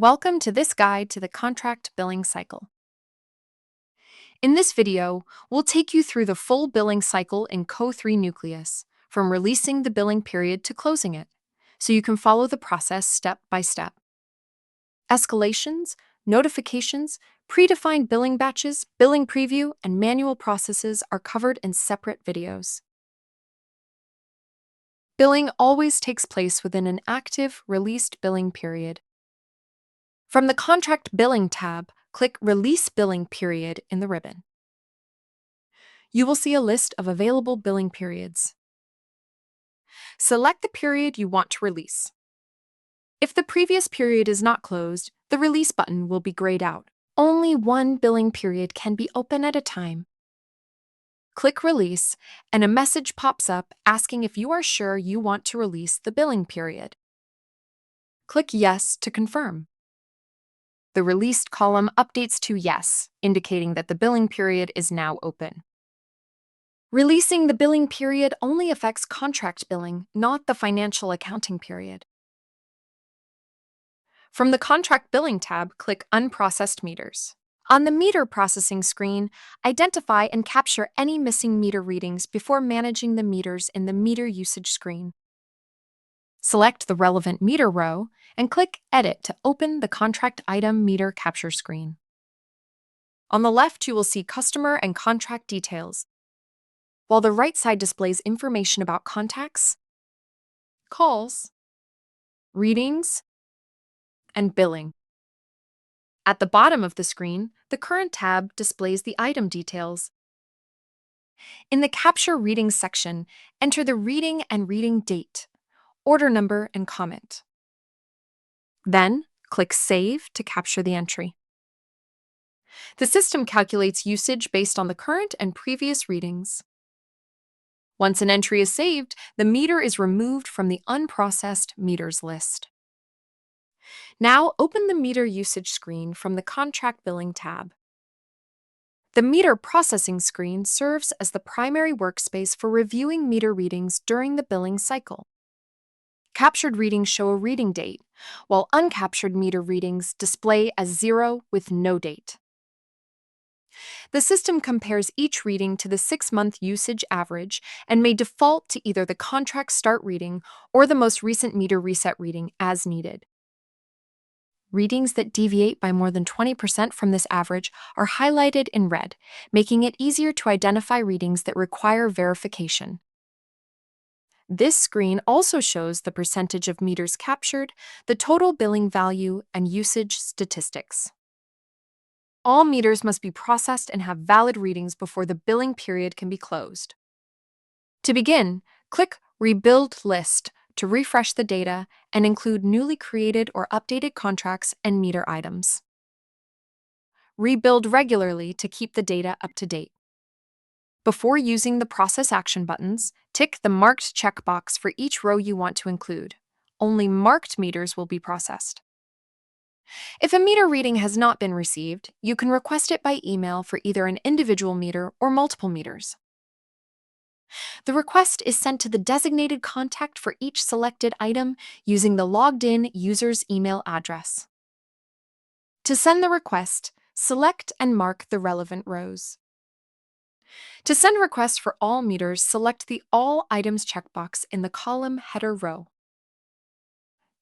Welcome to this guide to the contract billing cycle. In this video, we'll take you through the full billing cycle in CO3 Nucleus, from releasing the billing period to closing it, so you can follow the process step by step. Escalations, notifications, predefined billing batches, billing preview, and manual processes are covered in separate videos. Billing always takes place within an active, released billing period. From the Contract Billing tab, click Release Billing Period in the ribbon. You will see a list of available billing periods. Select the period you want to release. If the previous period is not closed, the Release button will be grayed out. Only one billing period can be open at a time. Click Release, and a message pops up asking if you are sure you want to release the billing period. Click Yes to confirm. The Released column updates to Yes, indicating that the billing period is now open. Releasing the billing period only affects contract billing, not the financial accounting period. From the Contract Billing tab, click Unprocessed Meters. On the meter processing screen, identify and capture any missing meter readings before managing the meters in the meter usage screen. Select the relevant meter row and click Edit to open the Contract Item Meter Capture screen. On the left, you will see Customer and Contract Details, while the right side displays information about contacts, calls, readings, and billing. At the bottom of the screen, the Current tab displays the item details. In the Capture Readings section, enter the reading and reading date, order number, and comment. Then, click Save to capture the entry. The system calculates usage based on the current and previous readings. Once an entry is saved, the meter is removed from the unprocessed meters list. Now, open the meter usage screen from the Contract Billing tab. The meter processing screen serves as the primary workspace for reviewing meter readings during the billing cycle. Captured readings show a reading date, while uncaptured meter readings display as 0 with no date. The system compares each reading to the 6-month usage average and may default to either the contract start reading or the most recent meter reset reading as needed. Readings that deviate by more than 20% from this average are highlighted in red, making it easier to identify readings that require verification. This screen also shows the percentage of meters captured, the total billing value, and usage statistics. All meters must be processed and have valid readings before the billing period can be closed. To begin, click Rebuild List to refresh the data and include newly created or updated contracts and meter items. Rebuild regularly to keep the data up to date. Before using the Process Action buttons, tick the marked checkbox for each row you want to include. Only marked meters will be processed. If a meter reading has not been received, you can request it by email for either an individual meter or multiple meters. The request is sent to the designated contact for each selected item using the logged-in user's email address. To send the request, select and mark the relevant rows. To send requests for all meters, select the All Items checkbox in the column header row.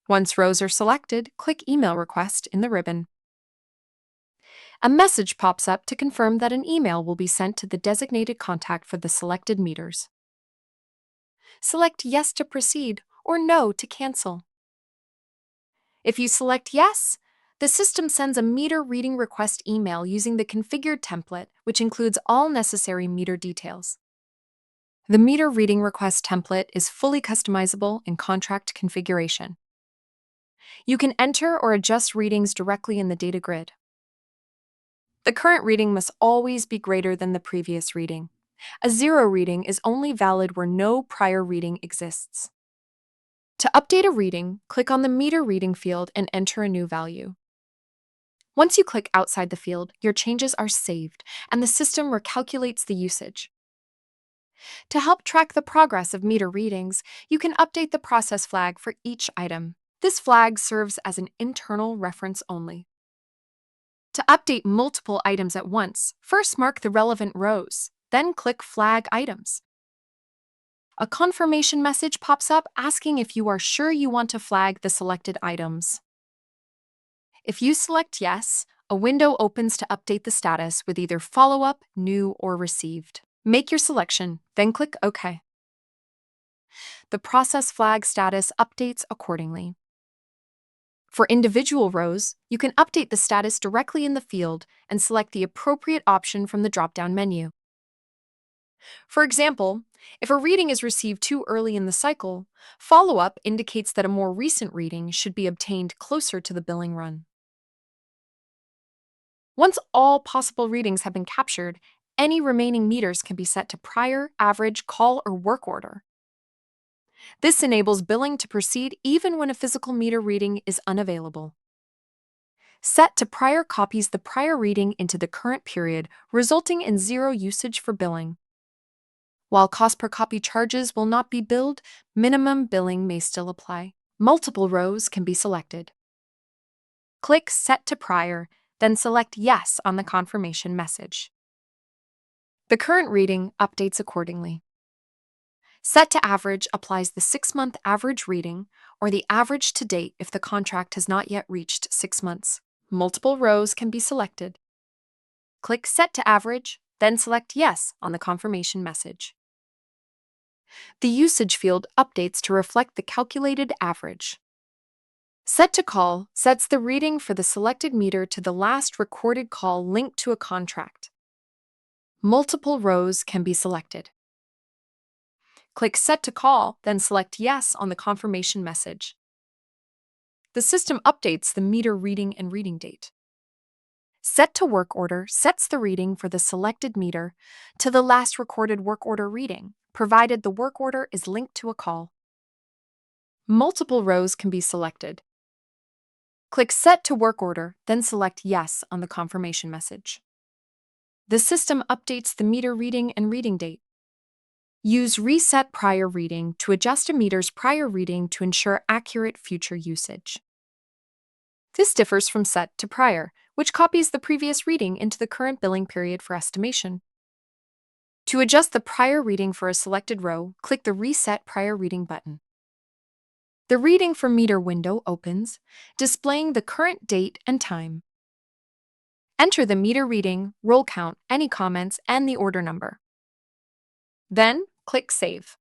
Once rows are selected, click Email Request in the ribbon. A message pops up to confirm that an email will be sent to the designated contact for the selected meters. Select Yes to proceed or No to cancel. If you select Yes, the system sends a meter reading request email using the configured template, which includes all necessary meter details. The meter reading request template is fully customizable in contract configuration. You can enter or adjust readings directly in the data grid. The current reading must always be greater than the previous reading. A 0 reading is only valid where no prior reading exists. To update a reading, click on the meter reading field and enter a new value. Once you click outside the field, your changes are saved, and the system recalculates the usage. To help track the progress of meter readings, you can update the process flag for each item. This flag serves as an internal reference only. To update multiple items at once, first mark the relevant rows, then click Flag Items. A confirmation message pops up asking if you are sure you want to flag the selected items. If you select Yes, a window opens to update the status with either Follow-up, New, or Received. Make your selection, then click OK. The process flag status updates accordingly. For individual rows, you can update the status directly in the field and select the appropriate option from the drop-down menu. For example, if a reading is received too early in the cycle, follow-up indicates that a more recent reading should be obtained closer to the billing run. Once all possible readings have been captured, any remaining meters can be set to prior, average, call, or work order. This enables billing to proceed even when a physical meter reading is unavailable. Set to prior copies the prior reading into the current period, resulting in zero usage for billing. While cost per copy charges will not be billed, minimum billing may still apply. Multiple rows can be selected. Click Set to Prior, then select Yes on the confirmation message. The current reading updates accordingly. Set to Average applies the 6-month average reading or the average to date if the contract has not yet reached 6 months. Multiple rows can be selected. Click Set to Average, then select Yes on the confirmation message. The usage field updates to reflect the calculated average. Set to Call sets the reading for the selected meter to the last recorded call linked to a contract. Multiple rows can be selected. Click Set to Call, then select Yes on the confirmation message. The system updates the meter reading and reading date. Set to Work Order sets the reading for the selected meter to the last recorded work order reading, provided the work order is linked to a call. Multiple rows can be selected. Click Set to Work Order, then select Yes on the confirmation message. The system updates the meter reading and reading date. Use Reset Prior Reading to adjust a meter's prior reading to ensure accurate future usage. This differs from Set to Prior, which copies the previous reading into the current billing period for estimation. To adjust the prior reading for a selected row, click the Reset Prior Reading button. The Reading for Meter window opens, displaying the current date and time. Enter the meter reading, roll count, any comments, and the order number. Then, click Save.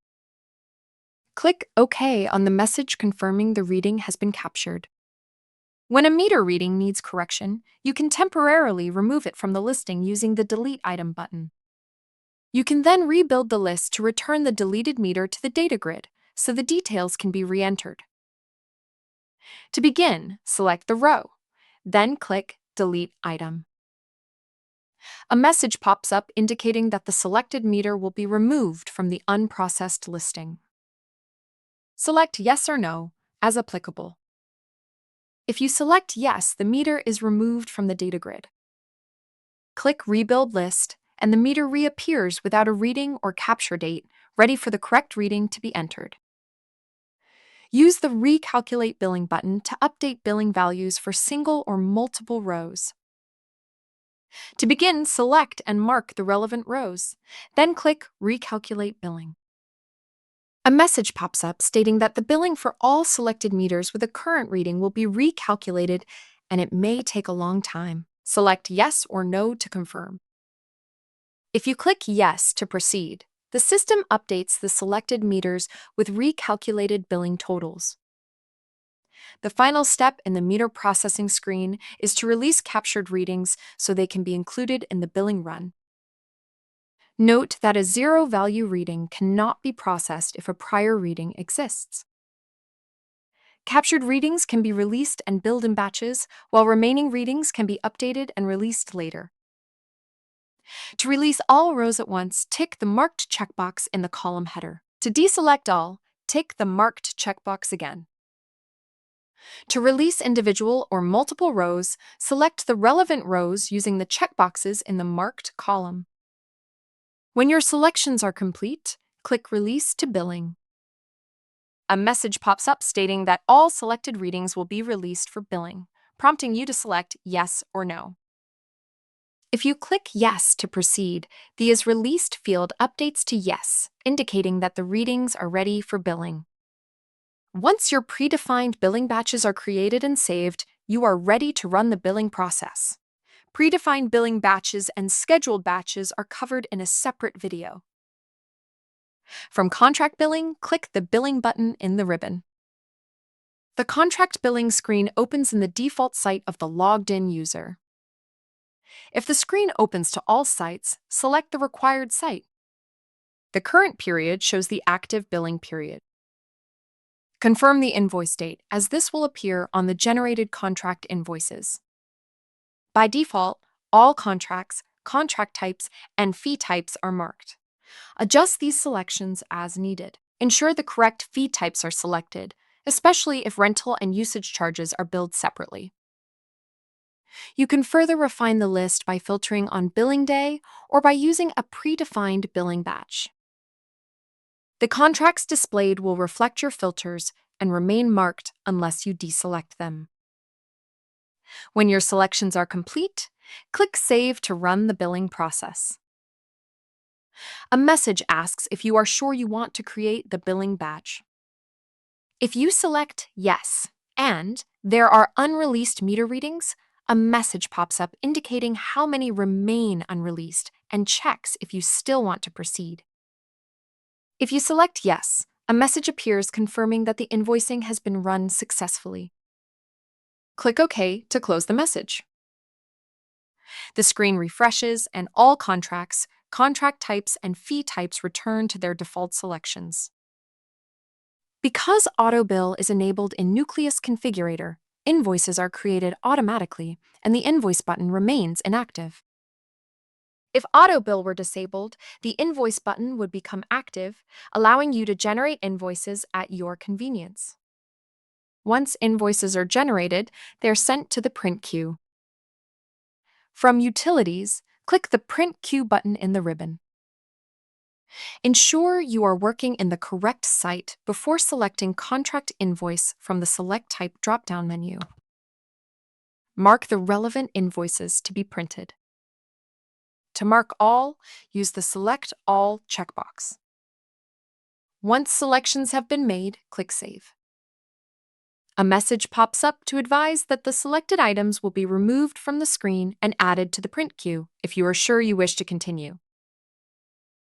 Click OK on the message confirming the reading has been captured. When a meter reading needs correction, you can temporarily remove it from the listing using the Delete Item button. You can then rebuild the list to return the deleted meter to the data grid, so the details can be re-entered. To begin, select the row, then click Delete Item. A message pops up indicating that the selected meter will be removed from the unprocessed listing. Select Yes or No as applicable. If you select Yes, the meter is removed from the data grid. Click Rebuild List, and the meter reappears without a reading or capture date, ready for the correct reading to be entered. Use the Recalculate Billing button to update billing values for single or multiple rows. To begin, select and mark the relevant rows, then click Recalculate Billing. A message pops up stating that the billing for all selected meters with a current reading will be recalculated, and it may take a long time. Select Yes or No to confirm. If you click Yes to proceed, the system updates the selected meters with recalculated billing totals. The final step in the meter processing screen is to release captured readings so they can be included in the billing run. Note that a zero-value reading cannot be processed if a prior reading exists. Captured readings can be released and billed in batches, while remaining readings can be updated and released later. To release all rows at once, tick the marked checkbox in the column header. To deselect all, tick the marked checkbox again. To release individual or multiple rows, select the relevant rows using the checkboxes in the marked column. When your selections are complete, click Release to Billing. A message pops up stating that all selected readings will be released for billing, prompting you to select yes or no. If you click Yes to proceed, the Is Released field updates to Yes, indicating that the readings are ready for billing. Once your predefined billing batches are created and saved, you are ready to run the billing process. Predefined billing batches and scheduled batches are covered in a separate video. From Contract Billing, click the Billing button in the ribbon. The Contract Billing screen opens in the default site of the logged-in user. If the screen opens to all sites, select the required site. The current period shows the active billing period. Confirm the invoice date, as this will appear on the generated contract invoices. By default, all contracts, contract types, and fee types are marked. Adjust these selections as needed. Ensure the correct fee types are selected, especially if rental and usage charges are billed separately. You can further refine the list by filtering on billing day or by using a predefined billing batch. The contracts displayed will reflect your filters and remain marked unless you deselect them. When your selections are complete, click Save to run the billing process. A message asks if you are sure you want to create the billing batch. If you select Yes, and there are unreleased meter readings, a message pops up indicating how many remain unreleased and checks if you still want to proceed. If you select Yes, a message appears confirming that the invoicing has been run successfully. Click OK to close the message. The screen refreshes and all contracts, contract types, and fee types return to their default selections. Because AutoBill is enabled in Nucleus Configurator, invoices are created automatically and the Invoice button remains inactive. If AutoBill were disabled, the Invoice button would become active, allowing you to generate invoices at your convenience. Once invoices are generated, they're sent to the print queue. From Utilities, click the Print Queue button in the ribbon. Ensure you are working in the correct site before selecting Contract Invoice from the Select Type drop-down menu. Mark the relevant invoices to be printed. To mark all, use the Select All checkbox. Once selections have been made, click Save. A message pops up to advise that the selected items will be removed from the screen and added to the print queue if you are sure you wish to continue.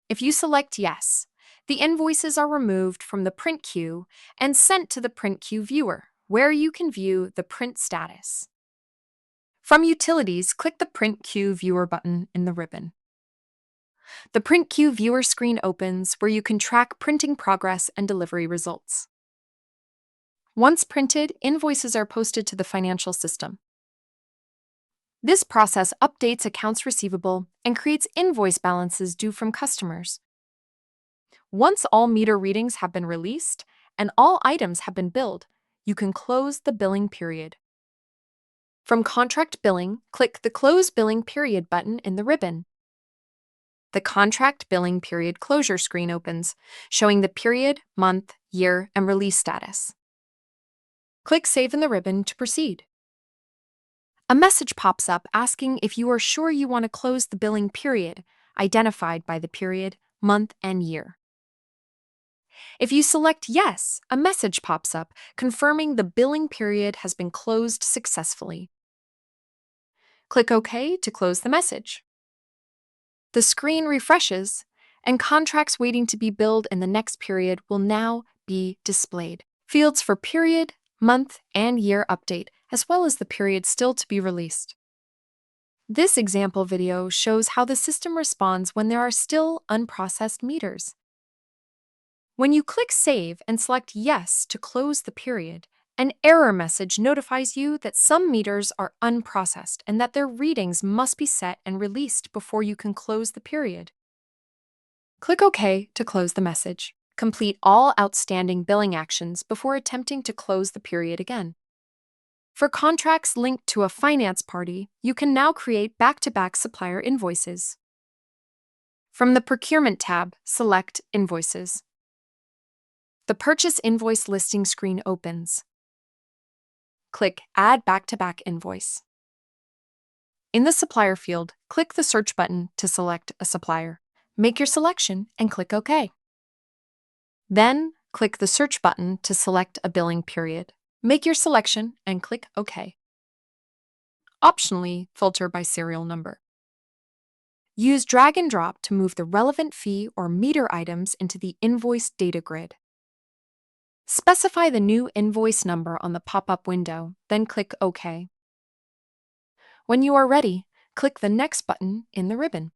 If you select Yes, the invoices are removed from the print queue and sent to the print queue viewer, where you can view the print status. From Utilities, click the Print Queue Viewer button in the ribbon. The Print Queue Viewer screen opens where you can track printing progress and delivery results. Once printed, invoices are posted to the financial system. This process updates accounts receivable and creates invoice balances due from customers. Once all meter readings have been released and all items have been billed, you can close the billing period. From Contract Billing, click the Close Billing Period button in the ribbon. The Contract Billing Period Closure screen opens, showing the period, month, year, and release status. Click Save in the ribbon to proceed. A message pops up asking if you are sure you want to close the billing period, identified by the period, month, and year. If you select Yes, a message pops up confirming the billing period has been closed successfully. Click OK to close the message. The screen refreshes, and contracts waiting to be billed in the next period will now be displayed. Fields for period, month, and year update, as well as the period still to be released. This example video shows how the system responds when there are still unprocessed meters. When you click Save and select Yes to close the period, an error message notifies you that some meters are unprocessed and that their readings must be set and released before you can close the period. Click OK to close the message. Complete all outstanding billing actions before attempting to close the period again. For contracts linked to a finance party, you can now create back-to-back supplier invoices. From the Procurement tab, select Invoices. The Purchase Invoice listing screen opens. Click Add Back-to-Back Invoice. In the Supplier field, click the Search button to select a supplier. Make your selection and click OK. Then, click the Search button to select a billing period. Make your selection and click OK. Optionally, filter by serial number. Use drag and drop to move the relevant fee or meter items into the invoice data grid. Specify the new invoice number on the pop-up window, then click OK. When you are ready, click the Next button in the ribbon.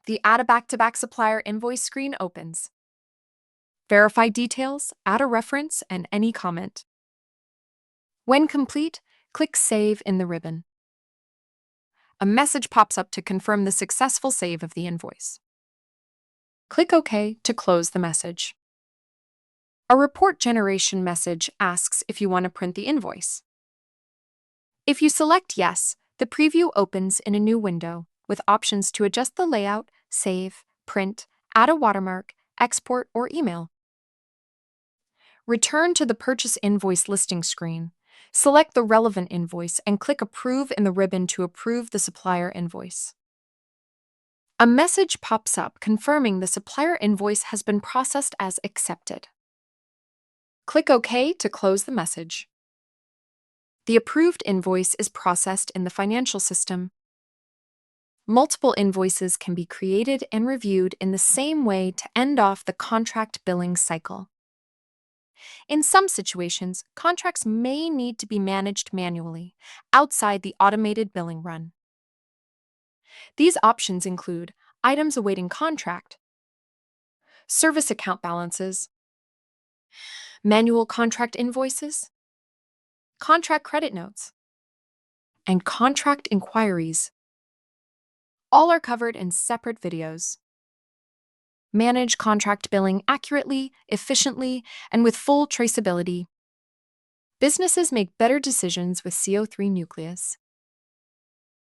The Add a Back-to-Back Supplier Invoice screen opens. Verify details, add a reference, and any comment. When complete, click Save in the ribbon. A message pops up to confirm the successful save of the invoice. Click OK to close the message. A report generation message asks if you want to print the invoice. If you select Yes, the preview opens in a new window with options to adjust the layout, save, print, add a watermark, export, or email. Return to the Purchase Invoice listing screen. Select the relevant invoice and click Approve in the ribbon to approve the supplier invoice. A message pops up confirming the supplier invoice has been processed as accepted. Click OK to close the message. The approved invoice is processed in the financial system. Multiple invoices can be created and reviewed in the same way to end off the contract billing cycle. In some situations, contracts may need to be managed manually, outside the automated billing run. These options include items awaiting contract, service account balances, manual contract invoices, contract credit notes, and contract inquiries. All are covered in separate videos. Manage contract billing accurately, efficiently, and with full traceability. Businesses make better decisions with CO3 Nucleus.